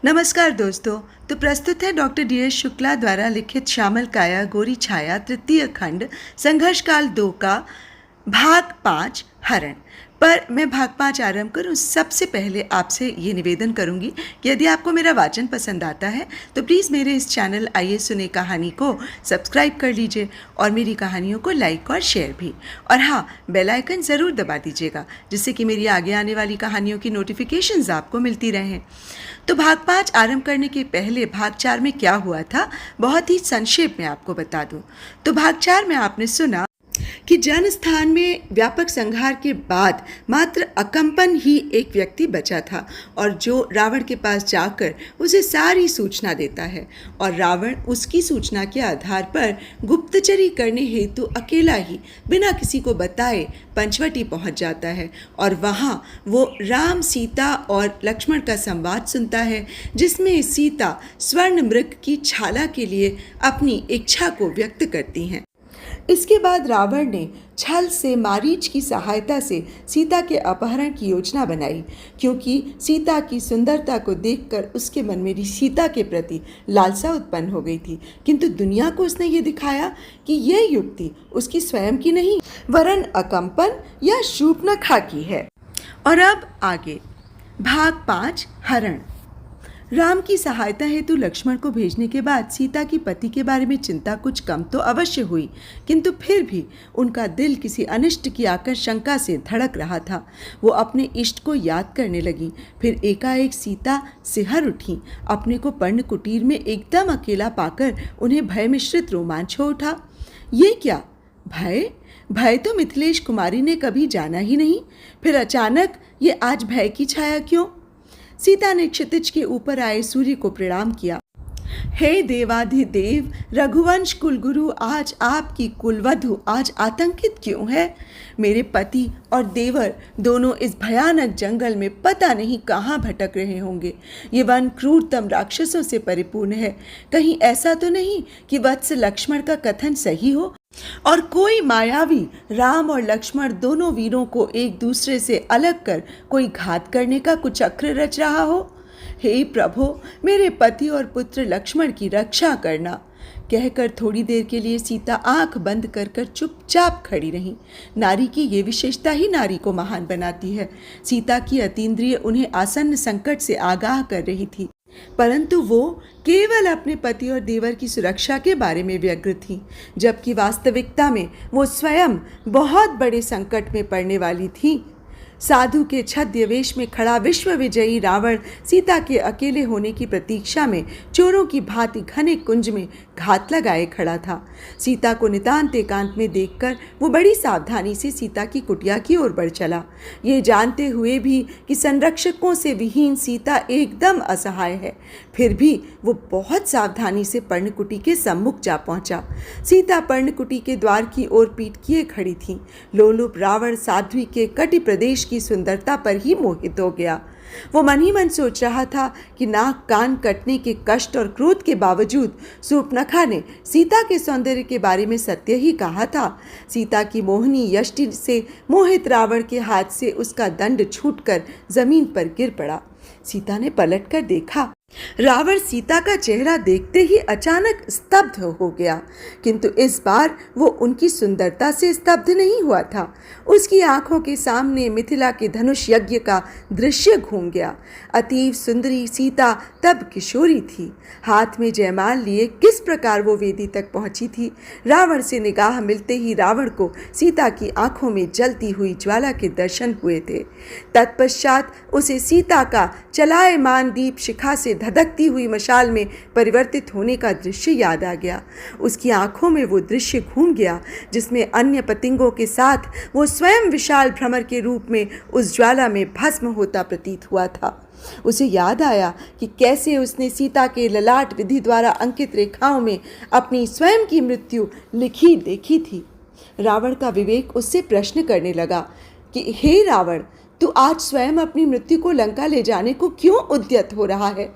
नमस्कार दोस्तों। तो प्रस्तुत है डॉक्टर डी.एस. शुक्ला द्वारा लिखित श्यामल काया गोरी छाया तृतीय खंड संघर्ष काल 2 का भाग 5 हरण। पर मैं भाग 5 आरंभ करूं सबसे पहले आपसे ये निवेदन करूंगी कि यदि आपको मेरा वाचन पसंद आता है तो प्लीज़ मेरे इस चैनल आइए सुने कहानी को सब्सक्राइब कर लीजिए और मेरी कहानियों को लाइक और शेयर भी। और हाँ, बेल आइकन ज़रूर दबा दीजिएगा जिससे कि मेरी आगे आने वाली कहानियों की नोटिफिकेशंस आपको मिलती रहें। तो भाग 5 आरंभ करने के पहले भाग 4 में क्या हुआ था बहुत ही संक्षेप में आपको बता दूं। तो भाग 4 में आपने सुना कि जनस्थान में व्यापक संहार के बाद मात्र अकंपन ही एक व्यक्ति बचा था और जो रावण के पास जाकर उसे सारी सूचना देता है और रावण उसकी सूचना के आधार पर गुप्तचरी करने हेतु अकेला ही बिना किसी को बताए पंचवटी पहुंच जाता है और वहां वो राम, सीता और लक्ष्मण का संवाद सुनता है जिसमें सीता स्वर्ण मृग की छाला के लिए अपनी इच्छा को व्यक्त करती हैं। इसके बाद रावण ने छल से मारीच की सहायता से सीता के अपहरण की योजना बनाई क्योंकि सीता की सुंदरता को देखकर उसके मन में सीता के प्रति लालसा उत्पन्न हो गई थी। किंतु दुनिया को उसने ये दिखाया कि यह युक्ति उसकी स्वयं की नहीं वरन अकंपन या शूर्पणखा की है। और अब आगे भाग 5 हरण। राम की सहायता हेतु लक्ष्मण को भेजने के बाद सीता की पति के बारे में चिंता कुछ कम तो अवश्य हुई, किंतु फिर भी उनका दिल किसी अनिष्ट की आकर शंका से धड़क रहा था। वो अपने इष्ट को याद करने लगी। फिर एकाएक सीता सिहर उठी। अपने को पर्ण कुटीर में एकदम अकेला पाकर उन्हें भय मिश्रित रोमांच हो उठा। ये क्या भय? भय तो मिथिलेश कुमारी ने कभी जाना ही नहीं, फिर अचानक ये आज भय की छाया क्यों? सीता ने क्षितिज के ऊपर आए सूर्य को प्रणाम किया। हे देवाधिदेव रघुवंश कुलगुरु, आज आपकी कुलवधु आज आतंकित क्यों है? मेरे पति और देवर दोनों इस भयानक जंगल में पता नहीं कहाँ भटक रहे होंगे। ये वन क्रूरतम राक्षसों से परिपूर्ण है। कहीं ऐसा तो नहीं कि वत्स लक्ष्मण का कथन सही हो और कोई मायावी राम और लक्ष्मण दोनों वीरों को एक दूसरे से अलग कर कोई घात करने का कुचक्र रच रहा हो? हे प्रभु, मेरे पति और पुत्र लक्ष्मण की रक्षा करना। कहकर थोड़ी देर के लिए सीता आंख बंद कर कर चुपचाप खड़ी रही। नारी की ये विशेषता ही नारी को महान बनाती है। सीता की अतीन्द्रिय उन्हें आसन्न संकट से आगाह कर रही थी, परंतु वो केवल अपने पति और देवर की सुरक्षा के बारे में व्यग्र थी, जबकि वास्तविकता में वो स्वयं बहुत बड़े संकट में पड़ने वाली थी। साधु के छद्य वेश में खड़ा विश्व विजयी रावण सीता के अकेले होने की प्रतीक्षा में चोरों की भांति घने कुंज में घात लगाए खड़ा था। सीता को नितांत एकांत में देखकर वो बड़ी सावधानी से सीता की कुटिया की ओर बढ़ चला, ये जानते हुए भी कि संरक्षकों से विहीन सीता एकदम असहाय है। फिर भी वो बहुत सावधानी से पर्णकुटी के सम्मुख जा पहुंचा। सीता पर्णकुटी के द्वार की ओर पीठ किए खड़ी थी। लोलुप रावण साध्वी के कटि प्रदेश की सुंदरता पर ही मोहित हो गया। वो मन ही मन सोच रहा था कि नाक कान कटने के कष्ट और क्रोध के बावजूद शूर्पणखा ने सीता के सौंदर्य के बारे में सत्य ही कहा था। सीता की मोहनी यष्टि से मोहित रावण के हाथ से उसका दंड छूटकर जमीन पर गिर पड़ा। सीता ने पलटकर देखा। रावण सीता का चेहरा देखते ही अचानक स्तब्ध हो गया, किंतु इस बार वो उनकी सुंदरता से स्तब्ध नहीं हुआ था। उसकी आंखों के सामने मिथिला के धनुष यज्ञ का दृश्य घूम गया। अतीव सुंदरी सीता तब किशोरी थी। हाथ में जयमाल लिए किस प्रकार वो वेदी तक पहुंची थी। रावण से निगाह मिलते ही रावण को सीता की आंखों में जलती हुई ज्वाला के दर्शन हुए थे। तत्पश्चात उसे सीता का चलायमान दीप शिखा से धधकती हुई मशाल में परिवर्तित होने का दृश्य याद आ गया। उसकी आंखों में वो दृश्य घूम गया जिसमें अन्य पतिंगों के साथ वो स्वयं विशाल भ्रमर के रूप में उस ज्वाला में भस्म होता प्रतीत हुआ था। उसे याद आया कि कैसे उसने सीता के ललाट विधि द्वारा अंकित रेखाओं में अपनी स्वयं की मृत्यु लिखी देखी थी। रावण का विवेक उससे प्रश्न करने लगा कि हे रावण, तू आज स्वयं अपनी मृत्यु को लंका ले जाने को क्यों उद्यत हो रहा है?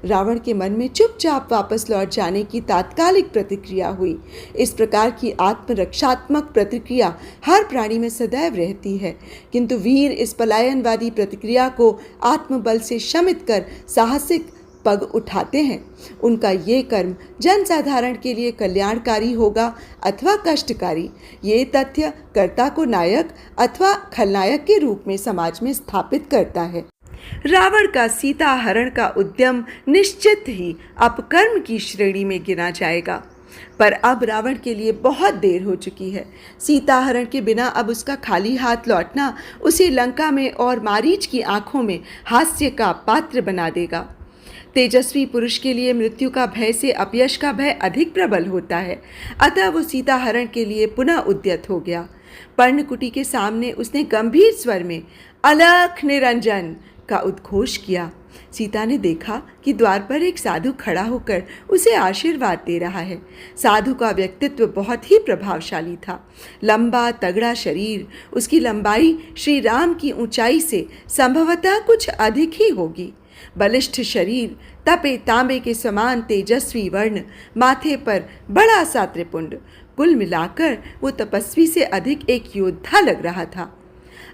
रावण के मन में चुपचाप वापस लौट जाने की तात्कालिक प्रतिक्रिया हुई। इस प्रकार की आत्मरक्षात्मक प्रतिक्रिया हर प्राणी में सदैव रहती है, किंतु वीर इस पलायनवादी प्रतिक्रिया को आत्मबल से शमित कर साहसिक पग उठाते हैं, उनका ये कर्म जनसाधारण के लिए कल्याणकारी होगा अथवा कष्टकारी, ये तथ्य कर्ता को नायक अथवा खलनायक के रूप में समाज में स्थापित करता है। रावण का सीता हरण का उद्यम निश्चित ही अपकर्म की श्रेणी में गिना जाएगा, पर अब रावण के लिए बहुत देर हो चुकी है। सीता हरण के बिना अब उसका खाली हाथ लौटना उसे लंका में और मारीच की आंखों में हास्य का पात्र बना देगा। तेजस्वी पुरुष के लिए मृत्यु का भय से अपयश का भय अधिक प्रबल होता है, अतः वो सीता हरण के लिए पुनः उद्यत हो गया। पर्णकुटी के सामने उसने गंभीर स्वर में अलख निरंजन का उद्घोष किया। सीता ने देखा कि द्वार पर एक साधु खड़ा होकर उसे आशीर्वाद दे रहा है। साधु का व्यक्तित्व बहुत ही प्रभावशाली था। लंबा तगड़ा शरीर, उसकी लंबाई श्री राम की ऊंचाई से संभवतः कुछ अधिक ही होगी। बलिष्ठ शरीर, तपे तांबे के समान तेजस्वी वर्ण, माथे पर बड़ा सा त्रिपुंड, कुल मिलाकर वो तपस्वी से अधिक एक योद्धा लग रहा था।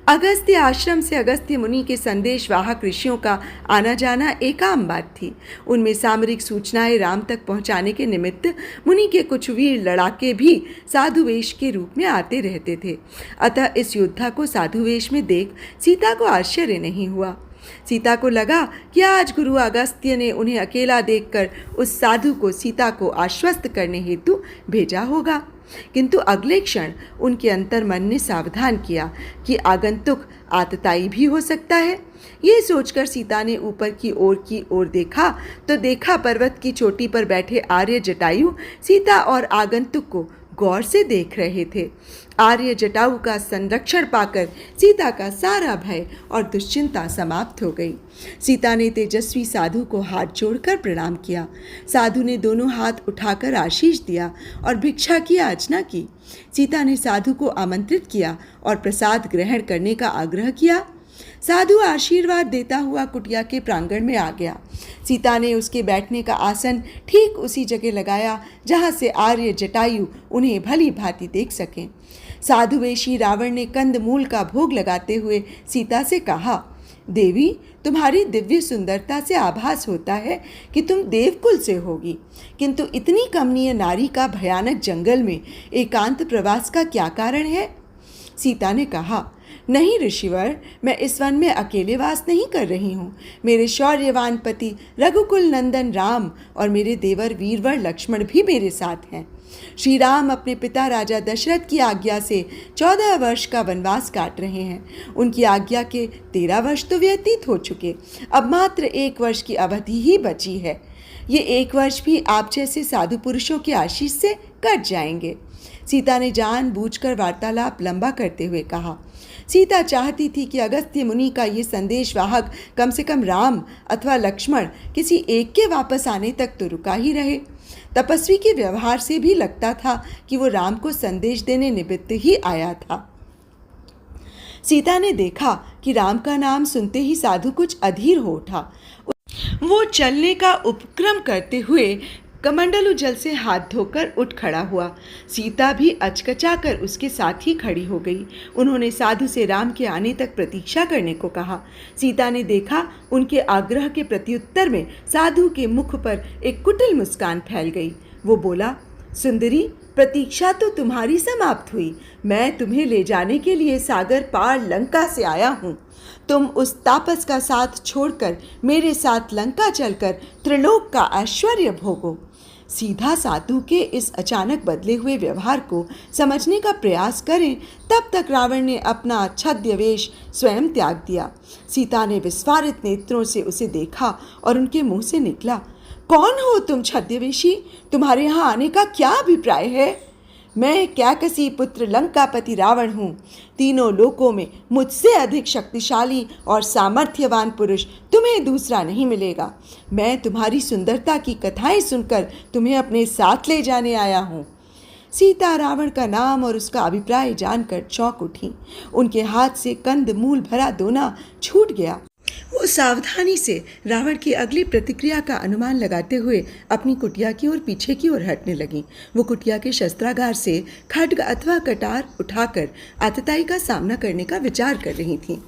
अगस्त्य आश्रम से अगस्त्य मुनि के संदेश वाहक ऋषियों का आना जाना एक आम बात थी। उनमें सामरिक सूचनाएं राम तक पहुंचाने के निमित्त मुनि के कुछ वीर लड़ाके भी साधु वेश के रूप में आते रहते थे। अतः इस योद्धा को साधु वेश में देख सीता को आश्चर्य नहीं हुआ। सीता को लगा कि आज गुरु अगस्त्य ने उन्हें अकेला देखकर उस साधु को सीता को आश्वस्त करने हेतु भेजा होगा, किंतु अगले क्षण उनके अंतर्मन ने सावधान किया कि आगंतुक आतताई भी हो सकता है। ये सोचकर सीता ने ऊपर की ओर देखा तो देखा पर्वत की चोटी पर बैठे आर्य जटायु सीता और आगंतुक को गौर से देख रहे थे। आर्य जटायु का संरक्षण पाकर सीता का सारा भय और दुश्चिंता समाप्त हो गई। सीता ने तेजस्वी साधु को हाथ जोड़कर प्रणाम किया। साधु ने दोनों हाथ उठाकर आशीष दिया और भिक्षा की याचना की। सीता ने साधु को आमंत्रित किया और प्रसाद ग्रहण करने का आग्रह किया। साधु आशीर्वाद देता हुआ कुटिया के प्रांगण में आ गया। सीता ने उसके बैठने का आसन ठीक उसी जगह लगाया जहाँ से आर्य जटायु उन्हें भली भांति देख सकें। साधुवेशी रावण ने कंदमूल का भोग लगाते हुए सीता से कहा, देवी, तुम्हारी दिव्य सुंदरता से आभास होता है कि तुम देवकुल से होगी, किंतु इतनी कमनीय नारी का भयानक जंगल में एकांत प्रवास का क्या कारण है? सीता ने कहा, नहीं ऋषिवर, मैं इस वन में अकेले वास नहीं कर रही हूँ। मेरे शौर्यवान पति रघुकुल नंदन राम और मेरे देवर वीरवर लक्ष्मण भी मेरे साथ हैं। श्री राम अपने पिता राजा दशरथ की आज्ञा से 14 वर्ष का वनवास काट रहे हैं। उनकी आज्ञा के 13 वर्ष तो व्यतीत हो चुके, अब मात्र 1 वर्ष की अवधि ही बची है। ये 1 वर्ष भी आप जैसे साधु पुरुषों की आशीष से कट जाएंगे। सीता ने जानबूझकर वार्तालाप लंबा करते हुए कहा। सीता चाहती थी कि अगस्त्य मुनि का ये संदेश वाहक कम से कम राम अथवा लक्ष्मण किसी एक के वापस आने तक तो रुका ही रहे। तपस्वी के व्यवहार से भी लगता था कि वो राम को संदेश देने निमित्त ही आया था। सीता ने देखा कि राम का नाम सुनते ही साधु कुछ अधीर हो उठा। वो चलने का उपक्रम करते हुए कमंडलू जल से हाथ धोकर उठ खड़ा हुआ। सीता भी अचकचाकर उसके साथ ही खड़ी हो गई। उन्होंने साधु से राम के आने तक प्रतीक्षा करने को कहा। सीता ने देखा उनके आग्रह के प्रत्युत्तर में साधु के मुख पर एक कुटिल मुस्कान फैल गई। वो बोला, सुंदरी, प्रतीक्षा तो तुम्हारी समाप्त हुई। मैं तुम्हें ले जाने के लिए सागर पार लंका से आया हूँ। तुम उस तापस का साथ छोड़कर मेरे साथ लंका चलकर त्रिलोक का ऐश्वर्य भोगो। सीधा साधु के इस अचानक बदले हुए व्यवहार को समझने का प्रयास करें तब तक रावण ने अपना छद्य वेश स्वयं त्याग दिया। सीता ने विस्फारित नेत्रों से उसे देखा और उनके मुंह से निकला, कौन हो तुम छद्यवेशी? तुम्हारे यहाँ आने का क्या अभिप्राय है? मैं कैकसी पुत्र लंकापति रावण हूँ। तीनों लोकों में मुझसे अधिक शक्तिशाली और सामर्थ्यवान पुरुष तुम्हें दूसरा नहीं मिलेगा। मैं तुम्हारी सुंदरता की कथाएं सुनकर तुम्हें अपने साथ ले जाने आया हूँ। सीता रावण का नाम और उसका अभिप्राय जानकर चौंक उठी। उनके हाथ से कंदमूल भरा दोना छूट गया। वो सावधानी से रावण की अगली प्रतिक्रिया का अनुमान लगाते हुए अपनी कुटिया की ओर पीछे की ओर हटने लगी। वो कुटिया के शस्त्रागार से खड्ग अथवा कटार उठाकर आतताई का सामना करने का विचार कर रही थीं।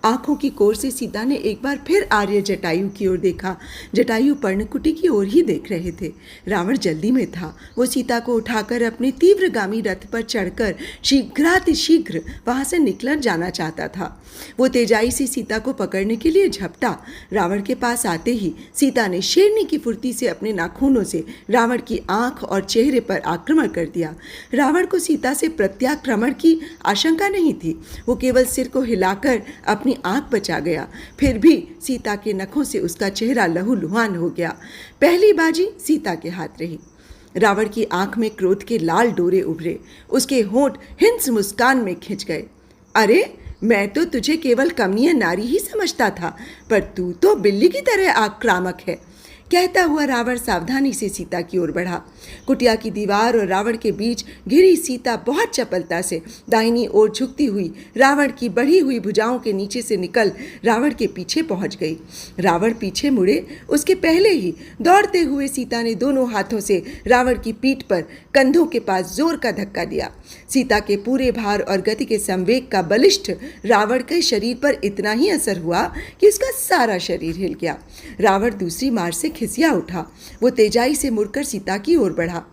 आंखों की कोर से सीता ने एक बार फिर आर्य जटायु की ओर देखा। जटायु पर्णकुटी की ओर ही देख रहे थे। रावण जल्दी में था। वो सीता को उठाकर अपने तीव्रगामी रथ पर चढ़कर शीघ्रातिशीघ्र वहां से निकल जाना चाहता था। वो तेजाई से सीता को पकड़ने के लिए झपटा। रावण के पास आते ही सीता ने शेरनी की फुर्ती से अपने नाखूनों से रावण की आंख और चेहरे पर आक्रमण कर दिया। रावण को सीता से प्रत्याक्रमण की आशंका नहीं थी। वो केवल सिर को हिलाकर अपनी आंख बचा गया। फिर भी सीता के नखों से उसका चेहरा लहूलुहान हो गया। पहली बाजी सीता के हाथ रही। रावण की आंख में क्रोध के लाल डोरे उभरे। उसके होंठ हिंस मुस्कान में खिंच गए। अरे, मैं तो तुझे केवल कमनीय नारी ही समझता था, पर तू तो बिल्ली की तरह आक्रामक है, कहता हुआ रावण सावधानी से सीता की ओर बढ़ा। कुटिया की दीवार और रावण के बीच घिरी सीता बहुत चपलता से दाहिनी ओर झुकती हुई रावण की बढ़ी हुई भुजाओं के नीचे से निकल रावण के पीछे पहुंच गई। रावण पीछे मुड़े उसके पहले ही दौड़ते हुए सीता ने दोनों हाथों से रावण की पीठ पर कंधों के पास जोर का धक्का दिया। सीता के पूरे भार और गति के संवेग का बलिष्ठ रावण के शरीर पर इतना ही असर हुआ कि उसका सारा शरीर हिल गया। रावण दूसरी मार से खिसिया उठा। वो तेजाई से मुड़कर सीता की ओर बढ़ा।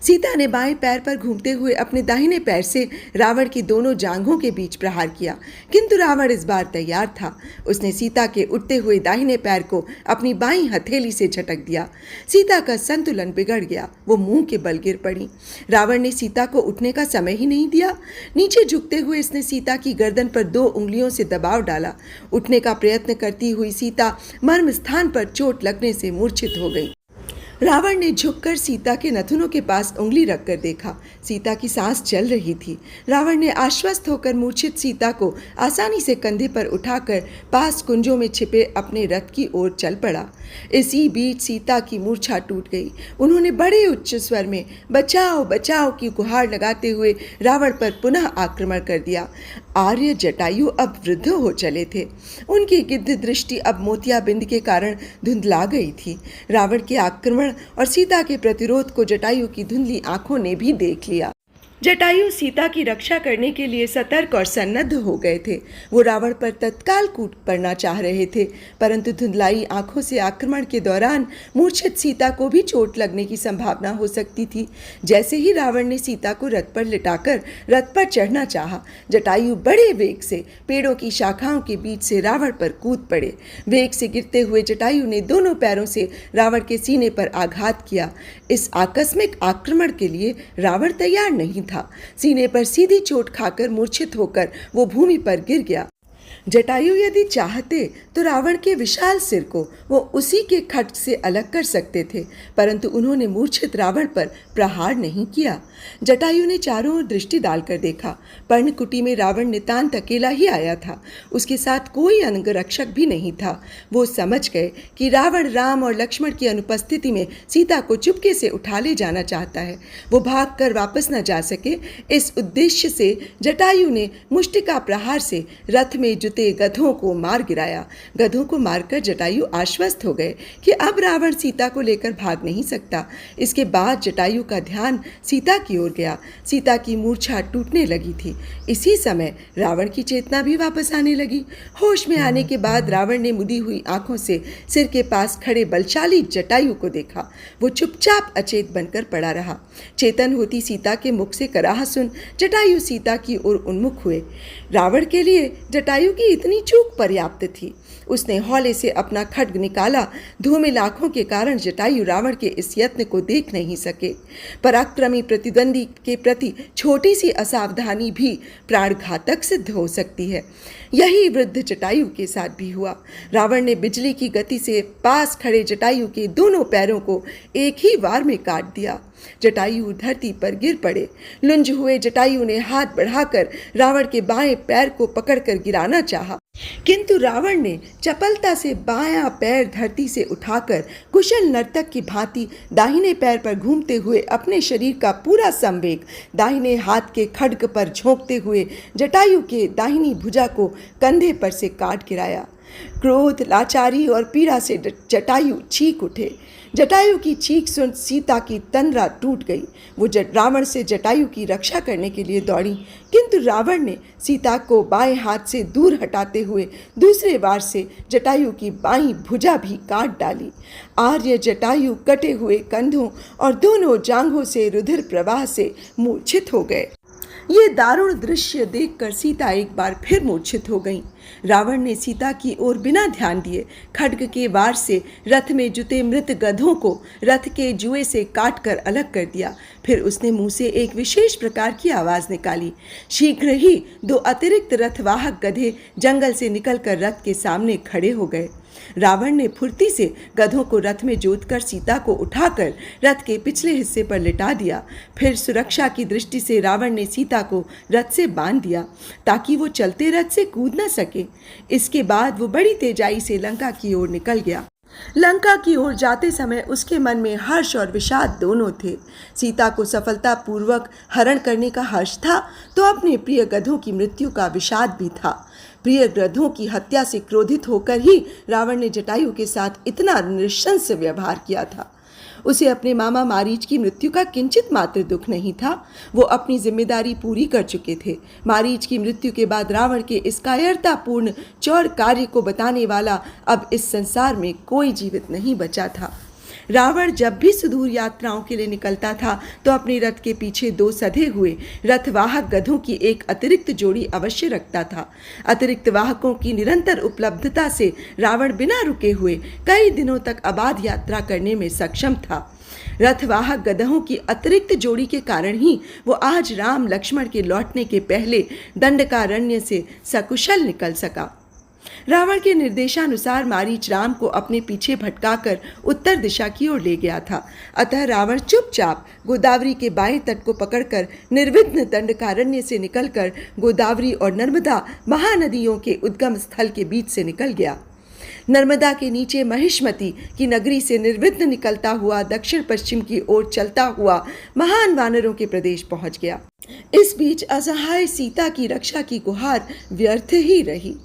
सीता ने बाएं पैर पर घूमते हुए अपने दाहिने पैर से रावण की दोनों जांघों के बीच प्रहार किया, किंतु रावण इस बार तैयार था। उसने सीता के उठते हुए दाहिने पैर को अपनी बाईं हथेली से झटक दिया। सीता का संतुलन बिगड़ गया। वो मुंह के बल गिर पड़ी। रावण ने सीता को उठने का समय ही नहीं दिया। नीचे झुकते हुए इसने सीता की गर्दन पर 2 उंगलियों से दबाव डाला। उठने का प्रयत्न करती हुई सीता मर्म स्थान पर चोट लगने से मूर्छित हो गई। रावण ने झुककर सीता के नथुनों के पास उंगली रखकर देखा। सीता की सांस चल रही थी। रावण ने आश्वस्त होकर मूर्छित सीता को आसानी से कंधे पर उठाकर पास कुंजों में छिपे अपने रथ की ओर चल पड़ा। इसी बीच सीता की मूर्छा टूट गई। उन्होंने बड़े उच्च स्वर में बचाओ बचाओ की गुहार लगाते हुए रावण पर पुनः आक्रमण कर दिया। आर्य जटायु अब वृद्ध हो चले थे। उनकी गिद्ध दृष्टि अब मोतियाबिंद के कारण धुंधला गई थी। रावण के आक्रमण और सीता के प्रतिरोध को जटायु की धुंधली आंखों ने भी देख लिया। जटायु सीता की रक्षा करने के लिए सतर्क और सन्नद्ध हो गए थे। वो रावण पर तत्काल कूद पड़ना चाह रहे थे, परंतु धुंधलाई आंखों से आक्रमण के दौरान मूर्छित सीता को भी चोट लगने की संभावना हो सकती थी। जैसे ही रावण ने सीता को रथ पर लिटाकर रथ पर चढ़ना चाहा, जटायु बड़े वेग से पेड़ों की शाखाओं के बीच से रावण पर कूद पड़े। वेग से गिरते हुए जटायु ने दोनों पैरों से रावण के सीने पर आघात किया। इस आकस्मिक आक्रमण के लिए रावण तैयार नहीं था। सीने पर सीधी चोट खाकर मूर्छित होकर वो भूमि पर गिर गया। जटायु यदि चाहते तो रावण के विशाल सिर को वो उसी के खड्ग से अलग कर सकते थे, परंतु उन्होंने मूर्छित रावण पर प्रहार नहीं किया। जटायु ने चारों ओर दृष्टि डालकर देखा। पर्णकुटी में रावण नितांत अकेला ही आया था। उसके साथ कोई अंगरक्षक भी नहीं था। वो समझ गए कि रावण राम और लक्ष्मण की अनुपस्थिति में सीता को चुपके से उठा ले जाना चाहता है। वो भागकर वापस न जा सके, इस उद्देश्य से जटायु ने मुष्टिका प्रहार से रथ में जुते गधों को मार गिराया। गधों को मारकर जटायु आश्वस्त हो गए कि अब रावण सीता को लेकर भाग नहीं सकता। इसके बाद जटायु का ध्यान सीता की ओर गया। सीता की मूर्छा टूटने लगी थी। इसी समय रावण की चेतना भी वापस आने लगी। होश में आने के बाद रावण ने मुदी हुई आंखों से सिर के पास खड़े बलशाली जटायु को देखा। वो चुपचाप अचेत बनकर पड़ा रहा। चेतन होती सीता के मुख से कराह सुन जटायु सीता की ओर उन्मुख हुए। रावण के लिए जटायु की इतनी चूक पर्याप्त थी। उसने हौले से अपना खड्ग निकाला। धूमिल आंखों के कारण जटायु रावण के इस यत्न को देख नहीं सके। पराक्रमी प्रतिद्वंदी के प्रति छोटी सी असावधानी भी प्राणघातक सिद्ध हो सकती है। यही वृद्ध जटायु के साथ भी हुआ। रावण ने बिजली की गति से पास खड़े जटायु के दोनों पैरों को एक ही वार में काट दिया। जटायु धरती पर गिर पड़े। लुंज हुए जटायु ने हाथ बढ़ाकर रावण के बाएं पैर को पकड़कर गिराना चाहा। किंतु रावण ने चपलता से बायां पैर धरती से उठाकर कुशल नर्तक की भांति दाहिने पैर पर घूमते हुए अपने शरीर का पूरा संवेग दाहिने हाथ के खड्ग पर झोंकते हुए जटायु के दाहिनी भुजा को कंधे पर से काट गिराया। क्रोध, लाचारी और पीड़ा से जटायु चीख उठे। जटायु की चीख सुन सीता की तंद्रा टूट गई। वो रावण से जटायु की रक्षा करने के लिए दौड़ी, किंतु रावण ने सीता को बाएं हाथ से दूर हटाते हुए दूसरे वार से जटायु की बाईं भुजा भी काट डाली। आर्य जटायु कटे हुए कंधों और दोनों जांघों से रुधिर प्रवाह से मूर्छित हो गए। ये दारुण दृश्य देखकर सीता एक बार फिर मूर्छित हो गईं। रावण ने सीता की ओर बिना ध्यान दिए खड्ग के वार से रथ में जुते मृत गधों को रथ के जुए से काटकर अलग कर दिया। फिर उसने मुंह से एक विशेष प्रकार की आवाज निकाली। शीघ्र ही 2 अतिरिक्त रथवाहक गधे जंगल से निकलकर रथ के सामने खड़े हो गए। रावण ने फुर्ती से गधों को रथ में जोतकर सीता को उठाकर रथ के पिछले हिस्से पर लिटा दिया। फिर सुरक्षा की दृष्टि से रावण ने सीता को रथ से बांध दिया ताकि वो चलते रथ से कूद न सके। इसके बाद वो बड़ी तेजाई से लंका की ओर निकल गया। लंका की ओर जाते समय उसके मन में हर्ष और विषाद दोनों थे। सीता को सफलतापूर्वक हरण करने का हर्ष था तो अपने प्रिय गधों की मृत्यु का विषाद भी था। प्रिय गधों की हत्या से क्रोधित होकर ही रावण ने जटायु के साथ इतना नृशंस व्यवहार किया था। उसे अपने मामा मारीच की मृत्यु का किंचित मात्र दुख नहीं था। वो अपनी जिम्मेदारी पूरी कर चुके थे। मारीच की मृत्यु के बाद रावण के इस कायरतापूर्ण चौर कार्य को बताने वाला अब इस संसार में कोई जीवित नहीं बचा था। रावण जब भी सुदूर यात्राओं के लिए निकलता था तो अपने रथ के पीछे 2 सधे हुए रथवाहक गधों की एक अतिरिक्त जोड़ी अवश्य रखता था। अतिरिक्त वाहकों की निरंतर उपलब्धता से रावण बिना रुके हुए कई दिनों तक अबाध यात्रा करने में सक्षम था। रथवाहक गधों की अतिरिक्त जोड़ी के कारण ही वो आज राम लक्ष्मण के लौटने के पहले दंडकारण्य से सकुशल निकल सका। रावण के निर्देशानुसार मारीच राम को अपने पीछे भटकाकर उत्तर दिशा की ओर ले गया था। अतः रावण चुपचाप गोदावरी के बाएं तट को पकड़कर निर्विघ्न दंडकारण्य से निकलकर गोदावरी और नर्मदा महानदियों के उद्गम स्थल के बीच से निकल गया। नर्मदा के नीचे महिष्मती की नगरी से निर्विघ्न निकलता हुआ दक्षिण पश्चिम की ओर चलता हुआ महान वानरों के प्रदेश पहुंच गया। इस बीच असहाय सीता की रक्षा की गुहार व्यर्थ ही रही।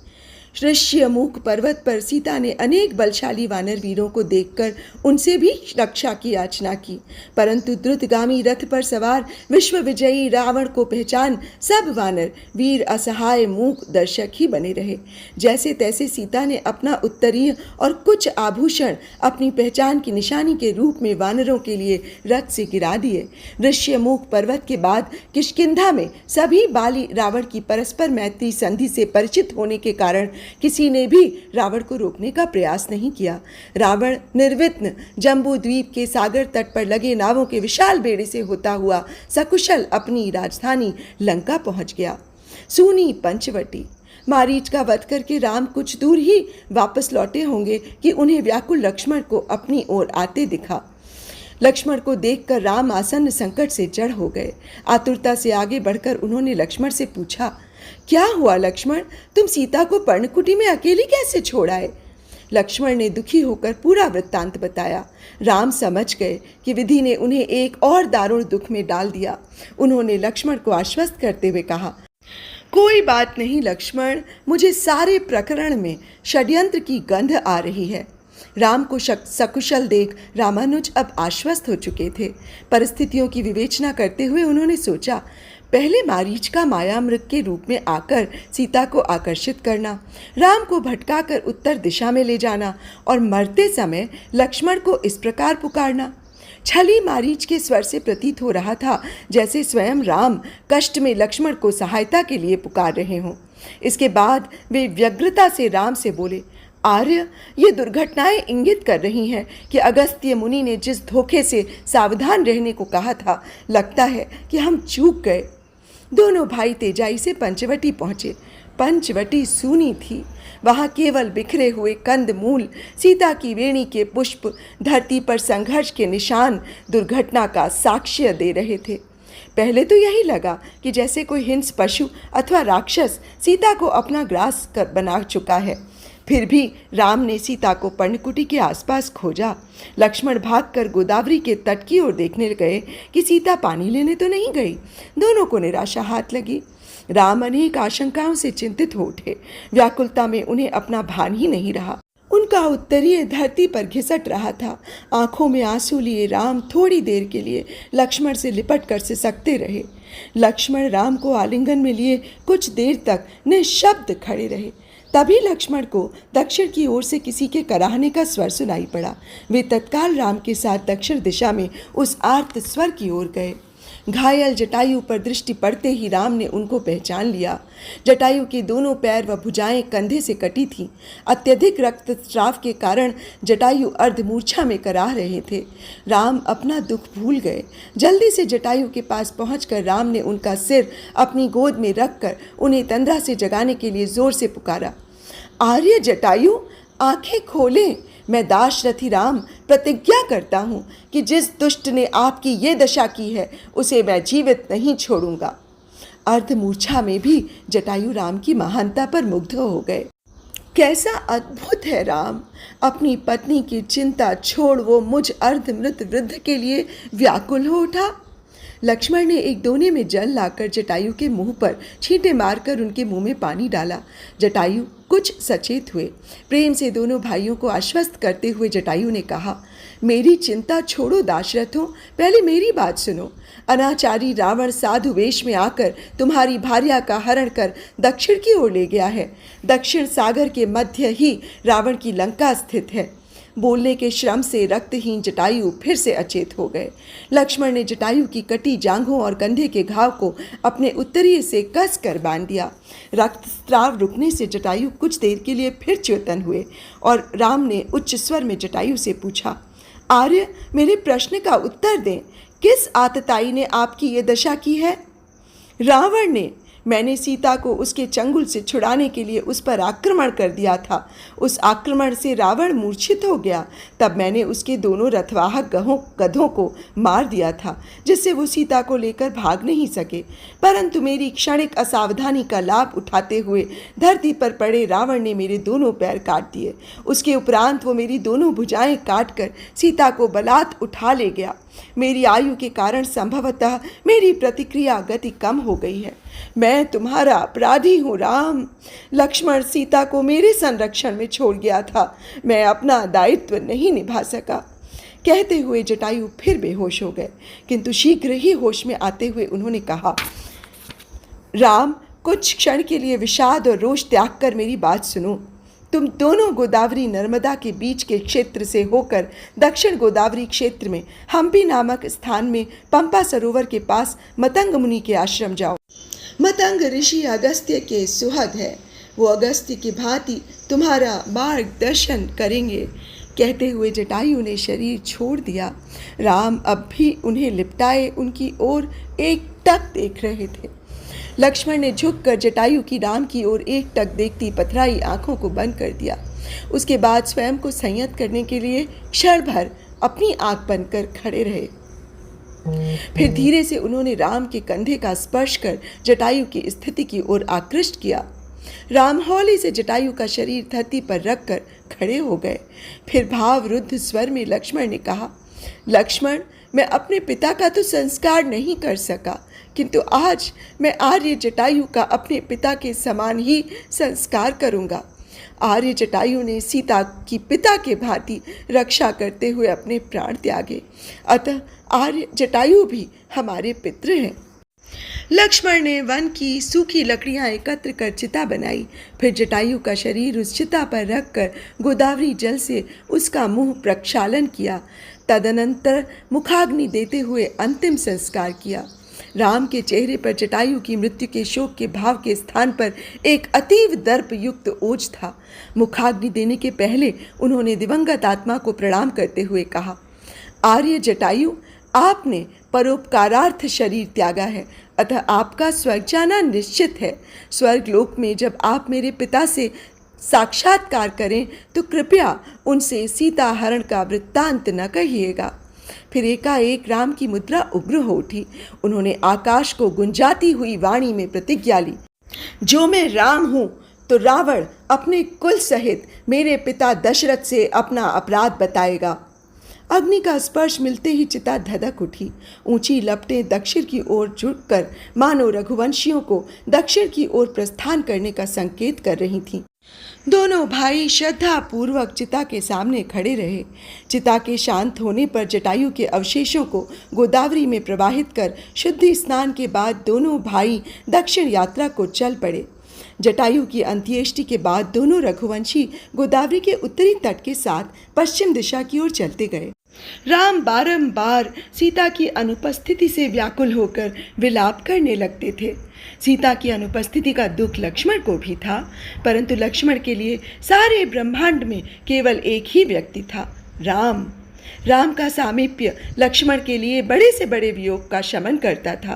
ऋष्यमुख पर्वत पर सीता ने अनेक बलशाली वानर वीरों को देखकर उनसे भी रक्षा की याचना की, परंतु द्रुतगामी रथ पर सवार विश्व विजयी रावण को पहचान सब वानर वीर असहाय मूक दर्शक ही बने रहे। जैसे तैसे सीता ने अपना उत्तरीय और कुछ आभूषण अपनी पहचान की निशानी के रूप में वानरों के लिए रथ से गिरा दिए। ऋष्यमुख पर्वत के बाद किष्किंधा में सभी बाली रावण की परस्पर मैत्री संधि से परिचित होने के कारण किसी ने भी रावण को रोकने का प्रयास नहीं किया। रावण निर्विघ्न जम्बू द्वीप के सागर तट पर लगे नावों के विशाल बेड़े से होता हुआ सकुशल अपनी राजधानी लंका पहुंच गया। सूनी पंचवटी। मारीच का वध करके राम कुछ दूर ही वापस लौटे होंगे कि उन्हें व्याकुल लक्ष्मण को अपनी ओर आते दिखा। लक्ष्मण को देखकर राम आसन्न संकट से जड़ हो गए। आतुरता से आगे बढ़कर उन्होंने लक्ष्मण से पूछा, क्या हुआ लक्ष्मण, तुम सीता को पर्णकुटी में अकेली कैसे छोड़ आए? लक्ष्मण ने दुखी होकर पूरा वृत्तांत बताया। राम समझ गए कि विधि ने उन्हें एक और दारुण दुख में डाल दिया। उन्होंने लक्ष्मण को आश्वस्त करते हुए कहा, कोई बात नहीं लक्ष्मण, मुझे सारे प्रकरण में षड्यंत्र की गंध आ रही है। राम को सकुशल देख रामानुज अब आश्वस्त हो चुके थे। परिस्थितियों की विवेचना करते हुए उन्होंने सोचा, पहले मारीच का माया मृग के रूप में आकर सीता को आकर्षित करना, राम को भटकाकर उत्तर दिशा में ले जाना और मरते समय लक्ष्मण को इस प्रकार पुकारना। छली मारीच के स्वर से प्रतीत हो रहा था जैसे स्वयं राम कष्ट में लक्ष्मण को सहायता के लिए पुकार रहे हों। इसके बाद वे व्यग्रता से राम से बोले, आर्य, ये दुर्घटनाएं इंगित कर रही हैं कि अगस्त्य मुनि ने जिस धोखे से सावधान रहने को कहा था, लगता है कि हम चूक गए। दोनों भाई तेजाई से पंचवटी पहुंचे। पंचवटी सूनी थी। वहां केवल बिखरे हुए कंद मूल, सीता की वेणी के पुष्प, धरती पर संघर्ष के निशान दुर्घटना का साक्ष्य दे रहे थे। पहले तो यही लगा कि जैसे कोई हिंस पशु अथवा राक्षस सीता को अपना ग्रास कर बना चुका है। फिर भी राम ने सीता को पर्णकुटी के आसपास खोजा। लक्ष्मण भागकर गोदावरी के तट की ओर देखने गए कि सीता पानी लेने तो नहीं गई। दोनों को निराशा हाथ लगी। राम अनेक आशंकाओं से चिंतित हो उठे। व्याकुलता में उन्हें अपना भान ही नहीं रहा। उनका उत्तरीय धरती पर घिसट रहा था। आंखों में आंसू लिए राम थोड़ी देर के लिए लक्ष्मण से लिपट कर सिसकते रहे। लक्ष्मण राम को आलिंगन में लिए कुछ देर तक निःशब्द खड़े रहे। तभी लक्ष्मण को दक्षिण की ओर से किसी के कराहने का स्वर सुनाई पड़ा। वे तत्काल राम के साथ दक्षिण दिशा में उस आर्त स्वर की ओर गए। घायल जटायु पर दृष्टि पड़ते ही राम ने उनको पहचान लिया। जटायु के दोनों पैर व भुजाएं कंधे से कटी थीं। अत्यधिक रक्तस्राव के कारण जटायु अर्धमूर्छा में कराह रहे थे। राम अपना दुख भूल गए। जल्दी से जटायु के पास पहुंचकर राम ने उनका सिर अपनी गोद में रखकर उन्हें तंद्रा से जगाने के लिए जोर से पुकारा। आर्य जटायु, आंखें खोलें। मैं दाशरथी राम प्रतिज्ञा करता हूँ कि जिस दुष्ट ने आपकी ये दशा की है उसे मैं जीवित नहीं छोड़ूंगा। अर्धमूर्छा में भी जटायु राम की महानता पर मुग्ध हो गए। कैसा अद्भुत है राम! अपनी पत्नी की चिंता छोड़ वो मुझ अर्धमृत वृद्ध के लिए व्याकुल हो उठा। लक्ष्मण ने एक दोने में जल लाकर जटायु के मुंह पर छींटे मारकर उनके मुंह में पानी डाला। जटायु कुछ सचेत हुए। प्रेम से दोनों भाइयों को आश्वस्त करते हुए जटायु ने कहा, मेरी चिंता छोड़ो दाशरथों, पहले मेरी बात सुनो। अनाचारी रावण साधु वेश में आकर तुम्हारी भार्या का हरण कर दक्षिण की ओर ले गया है। दक्षिण सागर के मध्य ही रावण की लंका स्थित है। बोलने के श्रम से रक्तहीन जटायु फिर से अचेत हो गए। लक्ष्मण ने जटायु की कटी जांघों और कंधे के घाव को अपने उत्तरीय से कस कर बांध दिया। रक्तस्राव रुकने से जटायु कुछ देर के लिए फिर चेतन हुए और राम ने उच्च स्वर में जटायु से पूछा, आर्य, मेरे प्रश्न का उत्तर दें। किस आतताई ने आपकी ये दशा की है? रावण ने। मैंने सीता को उसके चंगुल से छुड़ाने के लिए उस पर आक्रमण कर दिया था। उस आक्रमण से रावण मूर्छित हो गया। तब मैंने उसके दोनों रथवाहक गधों को मार दिया था, जिससे वो सीता को लेकर भाग नहीं सके। परंतु मेरी क्षणिक असावधानी का लाभ उठाते हुए धरती पर पड़े रावण ने मेरे दोनों पैर काट दिए। उसके उपरांत वो मेरी दोनों भुजाएं काटकर सीता को बलात् उठा ले गया। मेरी आयु के कारण संभवतः मेरी प्रतिक्रिया गति कम हो गई है। मैं तुम्हारा अपराधी हूँ राम। लक्ष्मण सीता को मेरे संरक्षण में छोड़ गया था। मैं अपना दायित्व नहीं निभा सका। कहते हुए जटायु फिर बेहोश हो गए, किंतु शीघ्र ही होश में आते हुए उन्होंने कहा, राम, कुछ क्षण के लिए विषाद और रोष त्याग कर मेरी बात सुनो। तुम दोनों गोदावरी नर्मदा के बीच के क्षेत्र से होकर दक्षिण गोदावरी क्षेत्र में हम्पी नामक स्थान में पंपा सरोवर के पास मतंग मुनि के आश्रम जाओ। मतंग ऋषि अगस्त्य के सुहद है। वो अगस्त्य की भांति तुम्हारा मार्गदर्शन करेंगे। कहते हुए जटायु ने शरीर छोड़ दिया। राम अब भी उन्हें लिपटाए उनकी ओर एकटक देख रहे थे। लक्ष्मण ने झुककर जटायु की राम की ओर एकटक देखती पथराई आंखों को बंद कर दिया। उसके बाद स्वयं को संयत करने के लिए क्षण भर अपनी आंख बंद कर खड़े रहे। फिर धीरे से उन्होंने राम के कंधे का स्पर्श कर जटायु की स्थिति की ओर आकृष्ट किया। राम हौले से जटायु का शरीर धरती पर रखकर खड़े हो गए। फिर भावरुद्ध स्वर में लक्ष्मण ने कहा, लक्ष्मण, मैं अपने पिता का तो संस्कार नहीं कर सका, किंतु आज मैं आर्य जटायु का अपने पिता के समान ही संस्कार करूंगा। आर्य जटायु ने सीता की पिता के भांति रक्षा करते हुए अपने प्राण त्यागे, अतः आर्य जटायु भी हमारे पितृ हैं। लक्ष्मण ने वन की सूखी लकड़ियां एकत्र कर चिता बनाई। फिर जटायु का शरीर उस चिता पर रखकर गोदावरी जल से उसका मुंह प्रक्षालन किया। तदनंतर मुखाग्नि देते हुए अंतिम संस्कार किया। राम के चेहरे पर जटायु की मृत्यु के शोक के भाव के स्थान पर एक अतीव दर्प युक्त ओज था। मुखाग्नि देने के पहले उन्होंने दिवंगत आत्मा को प्रणाम करते हुए कहा, आर्य जटायु, आपने परोपकारार्थ शरीर त्यागा है, अतः आपका स्वर्ग जाना निश्चित है। स्वर्ग लोक में जब आप मेरे पिता से साक्षात्कार करें तो कृपया उनसे सीता हरण का वृत्तांत न कहिएगा। फिर एकाएक राम की मुद्रा उग्र हो उठी। उन्होंने आकाश को गुंजाती हुई वाणी में प्रतिज्ञा ली, जो मैं राम हूं तो रावण अपने कुल सहित मेरे पिता दशरथ से अपना अपराध बताएगा। अग्नि का स्पर्श मिलते ही चिता धधक उठी। ऊंची लपटें दक्षिण की ओर झुककर मानो रघुवंशियों को दक्षिण की ओर प्रस्थान करने का संकेत कर रही थीं। दोनों भाई श्रद्धा पूर्वक चिता के सामने खड़े रहे। चिता के शांत होने पर जटायु के अवशेषों को गोदावरी में प्रवाहित कर शुद्धि स्नान के बाद दोनों भाई दक्षिण यात्रा को चल पड़े। जटायु की अंत्येष्टि के बाद दोनों रघुवंशी गोदावरी के उत्तरी तट के साथ पश्चिम दिशा की ओर चलते गए। राम बारंबार सीता की अनुपस्थिति से व्याकुल होकर विलाप करने लगते थे। सीता की अनुपस्थिति का दुख लक्ष्मण को भी था, परंतु लक्ष्मण के लिए सारे ब्रह्मांड में केवल एक ही व्यक्ति था, राम। राम का सामीप्य लक्ष्मण के लिए बड़े से बड़े वियोग का शमन करता था,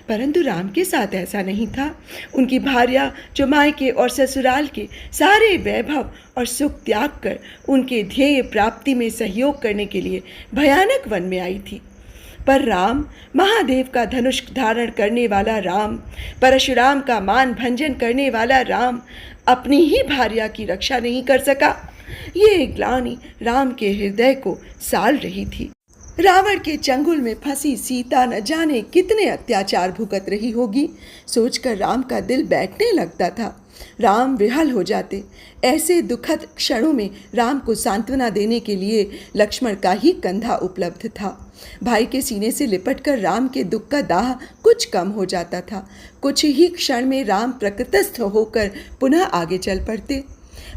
परंतु राम के साथ ऐसा नहीं था। उनकी भार्या जो मायके और ससुराल के सारे वैभव और सुख त्याग कर उनके ध्येय प्राप्ति में सहयोग करने के लिए भयानक वन में आई थी, पर राम, महादेव का धनुष धारण करने वाला राम, परशुराम का मान भंजन करने वाला राम, अपनी ही भार्या की रक्षा नहीं कर सका। ये ग्लानि राम के हृदय को साल रही थी। रावण के चंगुल में फंसी सीता न जाने कितने अत्याचार भुगत रही होगी, सोचकर राम का दिल बैठने लगता था। राम विहल हो जाते। ऐसे दुखद क्षणों में राम को सांत्वना देने के लिए लक्ष्मण का ही कंधा उपलब्ध था। भाई के सीने से लिपटकर राम के दुख का दाह कुछ कम हो जाता था। कुछ ही क्षण में राम प्रकृतस्थ होकर पुनः आगे चल पड़ते।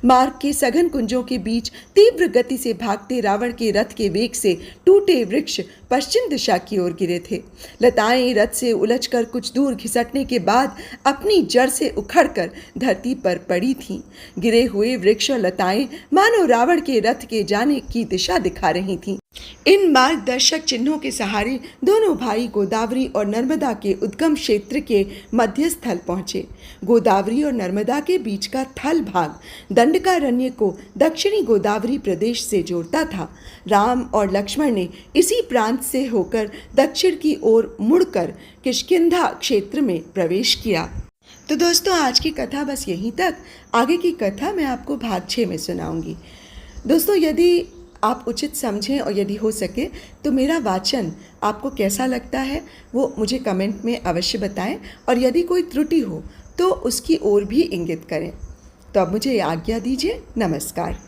मार्ग के सघन कुंजों के बीच तीव्र गति से भागते रावण के रथ के वेग से टूटे वृक्ष पश्चिम दिशा की ओर गिरे थे। लताएं रथ से उलझकर कुछ दूर घिसटने के बाद अपनी जड़ से उखड़कर धरती पर पड़ी थीं। गिरे हुए वृक्ष और लताएं मानो रावण के रथ के जाने की दिशा दिखा रही थीं। इन मार्गदर्शक चिन्हों के सहारे दोनों भाई गोदावरी और नर्मदा के उद्गम क्षेत्र के मध्य स्थल पहुंचे। गोदावरी और नर्मदा के बीच का थल भाग दंडकारण्य को दक्षिणी गोदावरी प्रदेश से जोड़ता था। राम और लक्ष्मण ने इसी प्रांत से होकर दक्षिण की ओर मुड़कर किष्किंधा क्षेत्र में प्रवेश किया। तो दोस्तों, आज की कथा बस यहीं तक। आगे की कथा मैं आपको भाग 6 में सुनाऊंगी। दोस्तों, यदि आप उचित समझें और यदि हो सके तो मेरा वाचन आपको कैसा लगता है वो मुझे कमेंट में अवश्य बताएं, और यदि कोई त्रुटि हो तो उसकी ओर भी इंगित करें। तो अब मुझे आज्ञा दीजिए। नमस्कार।